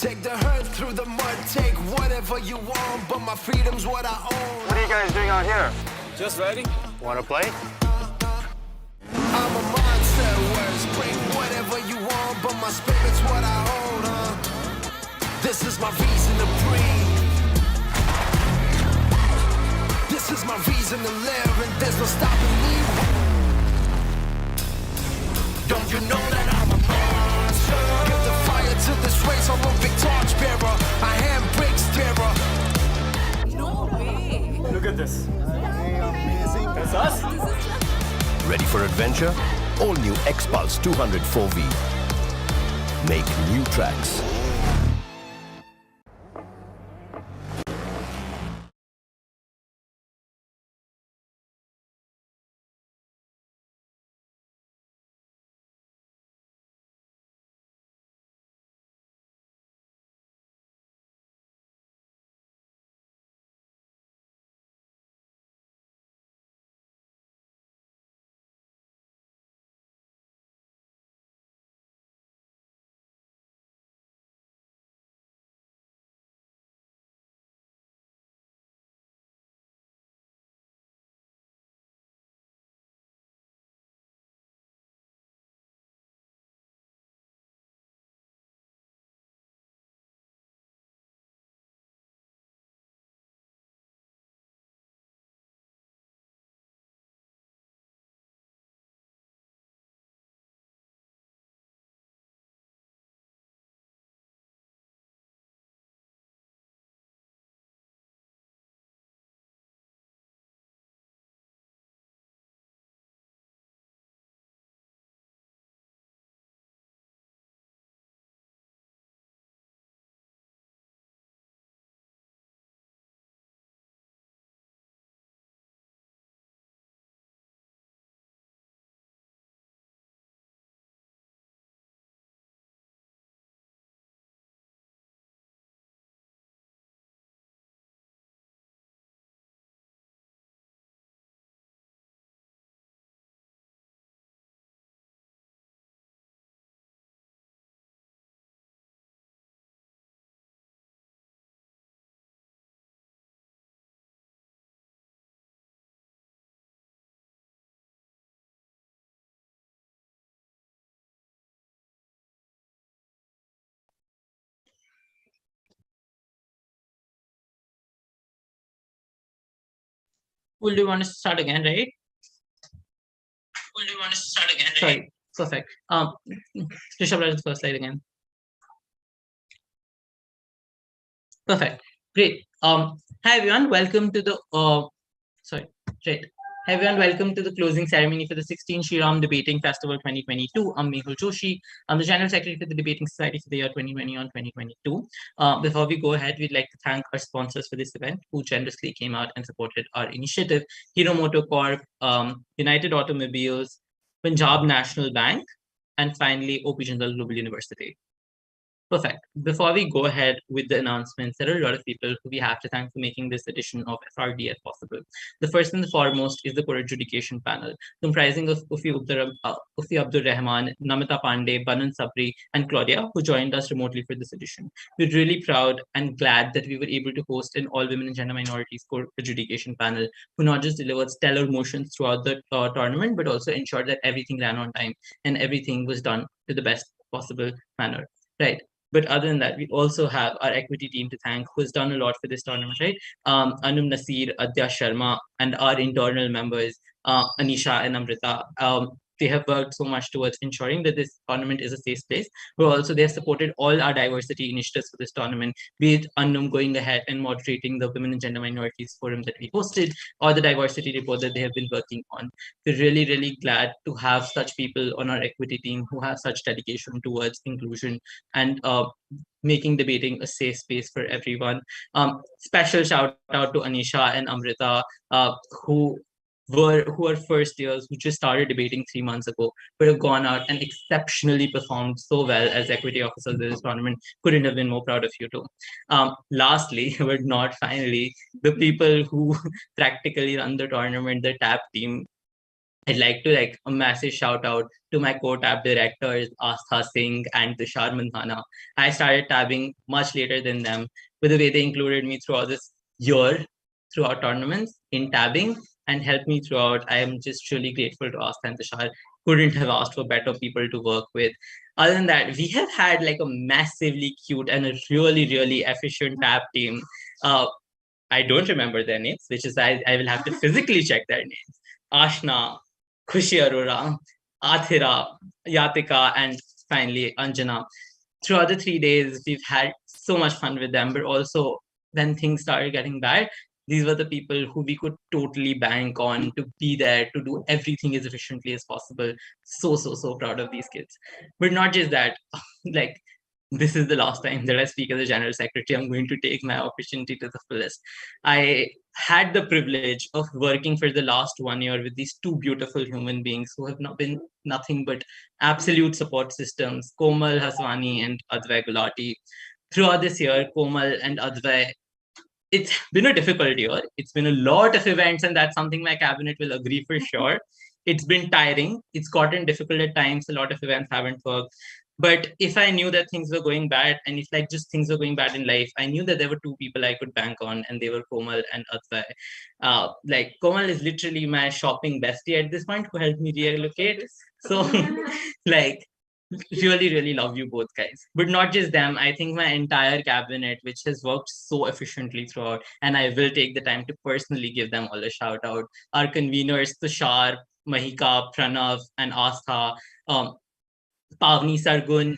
Take the herd through the mud, take whatever you want, but my freedom's what I own. What are you guys doing out here? Just riding. Want to play? I'm a monster, words bring whatever you want, but my spirit's what I own, This is my reason to breathe. This is my reason to live, and there's no stopping me. Don't you know that I'm a monster? Give the fire to this race, I'm a big torch bearer. I handbrake terror. No way. Look at this. That's us. Ready for adventure? All new X-Pulse 200 4V. Make new tracks. Will you want to start again, right? Sorry, perfect. Rishabh, let's first slide again. Perfect. Great. Hi everyone, welcome to the Hi everyone, welcome to the closing ceremony for the 16th Shri Debating Festival 2022. I'm Mehul Joshi. I'm the General Secretary for the Debating Society for the year 2020 on 2022. Before we go ahead, we'd like to thank our sponsors for this event, who generously came out and supported our initiative: Hero Motor Corp, United Automobiles, Punjab National Bank, and finally OP Jindal Global University. Perfect. Before we go ahead with the announcements, there are a lot of people who we have to thank for making this edition of FRDF possible. The first and the foremost is the court adjudication panel, comprising of Ufi Abdur Rahman, Namita Pandey, Banan Sabri, and Claudia, who joined us remotely for this edition. We're really proud and glad that we were able to host an all-women and gender minorities court adjudication panel, who not just delivered stellar motions throughout the tournament, but also ensured that everything ran on time and everything was done to the best possible manner. Right. But other than that, we also have our equity team to thank, who has done a lot for this tournament, right? Anum Nasir, Adya Sharma, and our internal members, Anisha and Amrita. They have worked so much towards ensuring that this tournament is a safe place. But also, they have supported all our diversity initiatives for this tournament, be it Annum going ahead and moderating the Women and Gender Minorities Forum that we hosted, or the diversity report that they have been working on. We're really, really glad to have such people on our equity team who have such dedication towards inclusion and making debating a safe space for everyone. Special shout out to Anisha and Amrita, who are first years, who just started debating 3 months ago, but have gone out and exceptionally performed so well as equity officers in this tournament. Couldn't have been more proud of you too. Lastly, but not finally, the people who practically run the tournament, the TAP team. I'd like to a massive shout out to my co-tab directors, Astha Singh and Tushar Mandhana. I started tabbing much later than them, but the way they included me throughout this year, throughout tournaments, in tabbing, and helped me throughout. I am just truly grateful to Astha and Tushar. Couldn't have asked for better people to work with. Other than that, we have had a massively cute and a really, really efficient tab team. I don't remember their names, which is I will have to physically check their names. Ashna, Khushi Arora, Athira, Yatika, and finally Anjana. Throughout the 3 days, we've had so much fun with them, but also when things started getting bad, these were the people who we could totally bank on to be there to do everything as efficiently as possible. So proud of these kids. But not just that, like this is the last time that I speak as a general secretary. I'm going to take my opportunity to the fullest. I had the privilege of working for the last 1 year with these two beautiful human beings who have not been nothing but absolute support systems, Komal Haswani and Advay Gulati. Throughout this year, Komal and Advay, it's been a difficult year. It's been a lot of events, and that's something my cabinet will agree for sure. It's been tiring. It's gotten difficult at times. A lot of events haven't worked. But if I knew that things were going bad, and if just things were going bad in life, I knew that there were two people I could bank on, and they were Komal and Advay. Komal is literally my shopping bestie at this point, who helped me reallocate. So like really love you both guys, but not just them. I think my entire cabinet, which has worked so efficiently throughout, and I will take the time to personally give them all a shout out. Our conveners, Tushar, Mahika, Pranav, and Astha, Pavni, Sargun,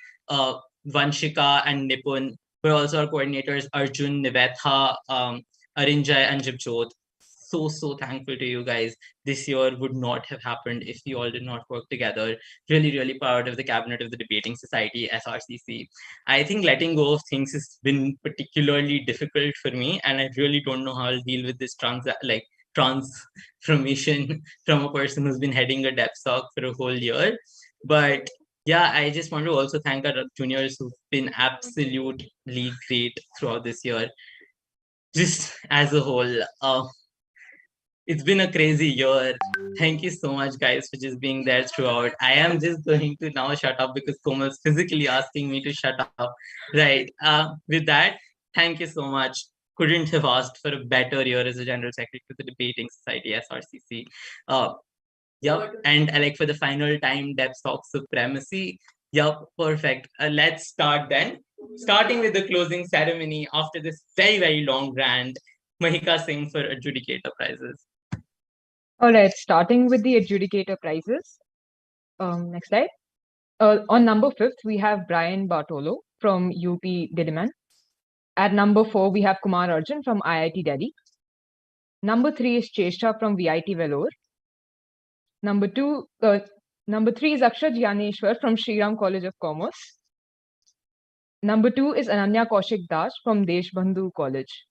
Vanshika, and Nipun. We're also our coordinators, Arjun, Nivetha, Arinjay, and Jibjot. So thankful to you guys. This year would not have happened if you all did not work together. Really proud of the cabinet of the Debating Society, SRCC. I think letting go of things has been particularly difficult for me, and I really don't know how I'll deal with this transformation from a person who's been heading a DepSoc for a whole year. But yeah, I just want to also thank our juniors who've been absolutely great throughout this year. Just as a whole, it's been a crazy year. Thank you so much, guys, for just being there throughout. I am just going to now shut up because Komal's physically asking me to shut up. Right. With that, thank you so much. Couldn't have asked for a better year as a general secretary to the Debating Society, SRCC. Yep. And for the final time, DepSoc supremacy. Yep. Perfect. Let's start then. Starting with the closing ceremony after this very long rant. Mahika Singh for Adjudicator Prices. All right, starting with the Adjudicator Prizes. Next slide. On number 5th, we have Brian Bartolo from UP Diliman. At number 4, we have Kumar Arjun from IIT Delhi. Number 3 is Cheshta from VIT Vellore. Number 3 is Akshat Jnaneshwar from Shriram College of Commerce. Number 2 is Ananya Kaushik Das from Deshbandhu College.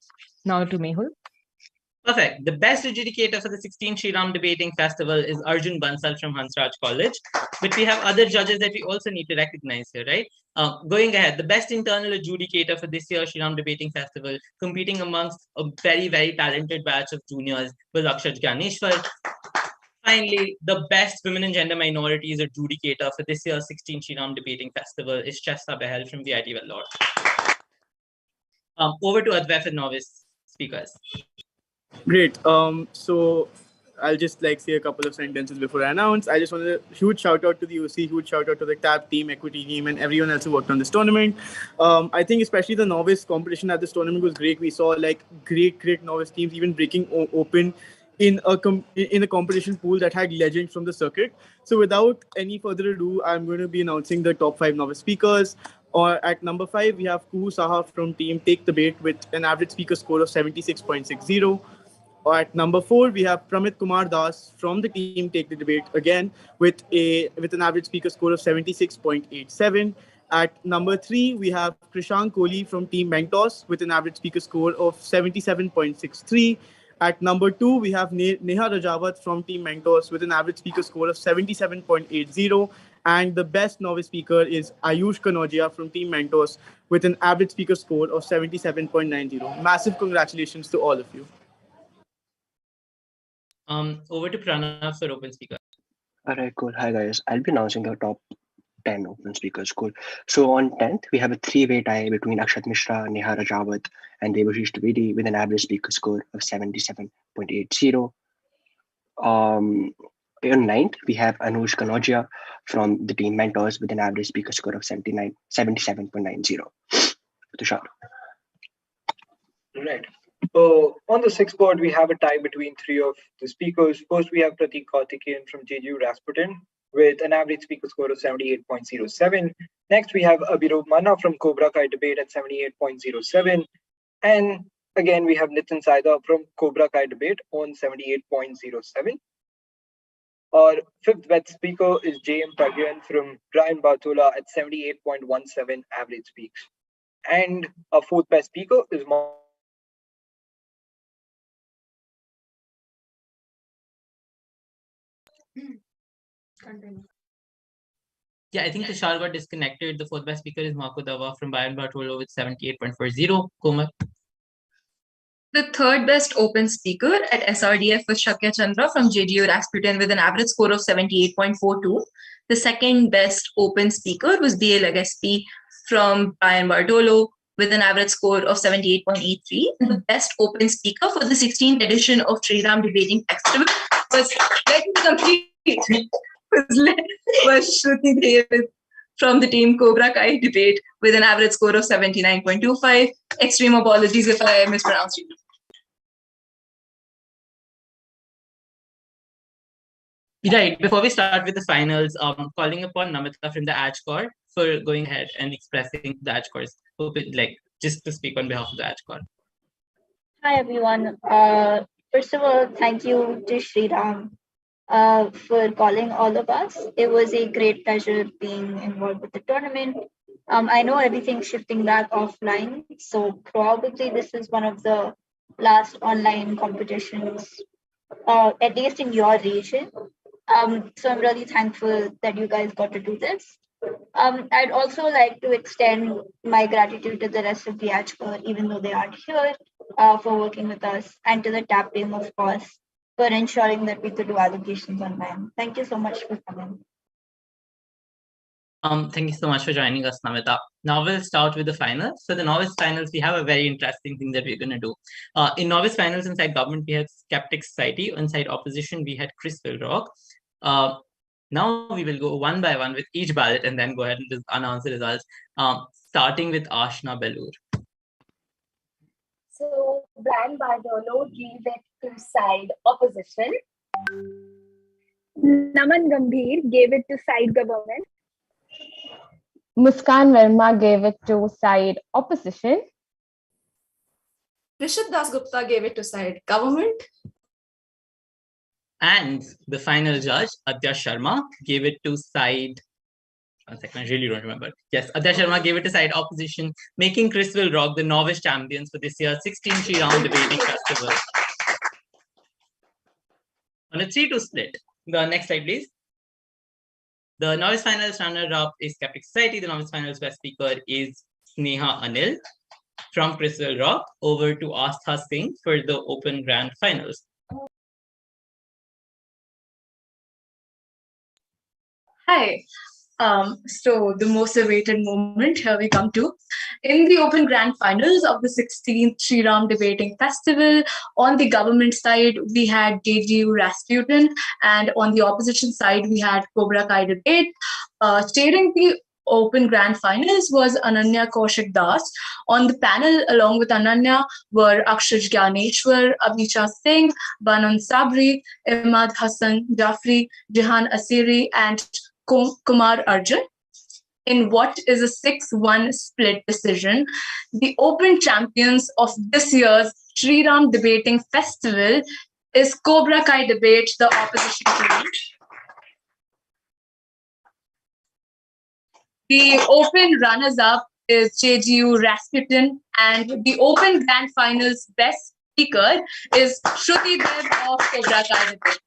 Now to Mehul. Perfect. The best adjudicator for the 16th Shri Debating Festival is Arjun Bansal from Hansraj College. But we have other judges that we also need to recognize here, right? Going ahead, the best internal adjudicator for this year's Shri Debating Festival, competing amongst a very talented batch of juniors, was Akshat Jnaneshwar. Finally, the best women and gender minorities adjudicator for this year's 16th Shri Debating Festival is Chesta Behel from VIT Vellore. Over to Advay for novice speakers. Great. So I'll just say a couple of sentences before I announce. I just want a huge shout out to the UC, huge shout out to the TAB team, equity team, and everyone else who worked on this tournament. I think especially the novice competition at this tournament was great. We saw great novice teams even breaking open in a competition pool that had legends from the circuit. So without any further ado, I'm going to be announcing the top 5 novice speakers. At number 5, we have Kuhu Saha from team Take the Bait with an average speaker score of 76.60. At number 4, we have Pramit Kumar Das from the team Take the Debate again with an average speaker score of 76.87. At number 3, we have Krishank Kohli from team Mentos with an average speaker score of 77.63. At number 2, we have Neha Rajawat from team Mentos with an average speaker score of 77.80. And the best novice speaker is Ayush Kanodia from team Mentos with an average speaker score of 77.90. Massive congratulations to all of you. Over to Pranav for open speaker. Alright, cool. Hi guys. I'll be announcing the top 10 open speakers. Cool. So on 10th, we have a three-way tie between Akshat Mishra, Neha Rajawat, and Debashish Dwivedi with an average speaker score of 77.80. On 9th, we have Anuj Kanodia from the team Mentors with an average speaker score of 77.90. Tushar. Right. On the sixth board, we have a tie between three of the speakers. First, we have Pratik Karthikeyan from JGU Rasputin with an average speaker score of 78.07. Next, we have Abhirov Manna from Cobra Kai Debate at 78.07. And again, we have Nitin Saida from Cobra Kai Debate on 78.07. Our fifth best speaker is JM Pragyan from Brian Bartola at 78.17 average speaks. And our fourth best speaker is Yeah, I think Tushar got disconnected. The fourth best speaker is Marco Dava from Brian Bartolo with 78.40. Kumar. The third best open speaker at SRDF was Shakya Chandra from JGU Rasputin with an average score of 78.42. The second best open speaker was BA Legaspi from Brian Bartolo with an average score of 78.83. And the best open speaker for the 16th edition of Sriram Debating Festival was Shruti Dev from the team Cobra Kai Debate with an average score of 79.25. Extreme apologies if I mispronounced it. Right. Before we start with the finals, calling upon Namita from the AJCOR for going ahead and expressing the AJCOR's like just to speak on behalf of the AJCOR. Hi everyone. First of all, thank you to Sriram for calling all of us. It was a great pleasure being involved with the tournament. I know everything's shifting back offline, so probably this is one of the last online competitions, at least in your region. So I'm really thankful that you guys got to do this. I'd also like to extend my gratitude to the rest of the AJCOR, even though they aren't here, for working with us, and to the TAP team, of course, for ensuring that we could do allocations on time. Thank you so much for coming. Thank you so much for joining us, Namita. Now we'll start with the finals. For the novice finals, we have a very interesting thing that we're going to do. In novice finals, inside government, we had Skeptic Society. Inside opposition, we had Chris Wilrock. Now we will go one by one with each ballot and then go ahead and just announce the results, starting with Ashna Belur. So Brian Bartolo gave it to side opposition. Naman Gambhir gave it to side government. Muskan Verma gave it to side opposition. Rishit Dasgupta gave it to side government. And the final judge, Adya Sharma, gave it to side. One second, I really don't remember. Yes, Adya Sharma gave it to side opposition, making Chris Wilrock the novice champions for this year's 16th Shri Ram Debating Festival. On a 3-2 split. The next slide, please. The novice finals runner-up is Skeptic Society. The novice finals best speaker is Sneha Anil from Chris Wilrock. Over to Astha Singh for the open grand finals. Hi. So the most awaited moment, here we come to. In the open grand finals of the 16th Shri Ram Debating Festival, on the government side, we had JGU Rasputin, and on the opposition side, we had Cobra Kai Debate. Chairing the open grand finals was Ananya Kaushik Das. On the panel, along with Ananya, were Akshaj Gyaneshwar, Abhicha Singh, Banan Sabri, Imad Hassan Jafri, Jihan Asiri, and Kumar Arjun. In what is a 6-1 split decision, the open champions of this year's Shri Ram Debating Festival is Cobra Kai Debate, the opposition team. The open runners-up is JGU Rasputin, and the open grand finals best speaker is Shruti Dev of Cobra Kai Debate.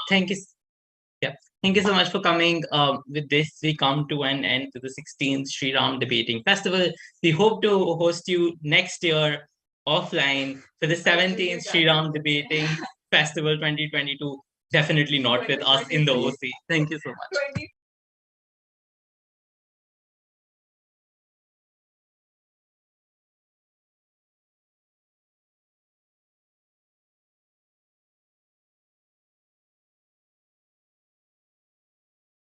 Thank you. Yeah, thank you so much for coming. With this, we come to an end to the 16th Shri Ram Debating Festival. We hope to host you next year offline for the 17th Shri Ram Debating Festival 2022. Definitely not with us in the OC. Thank you so much.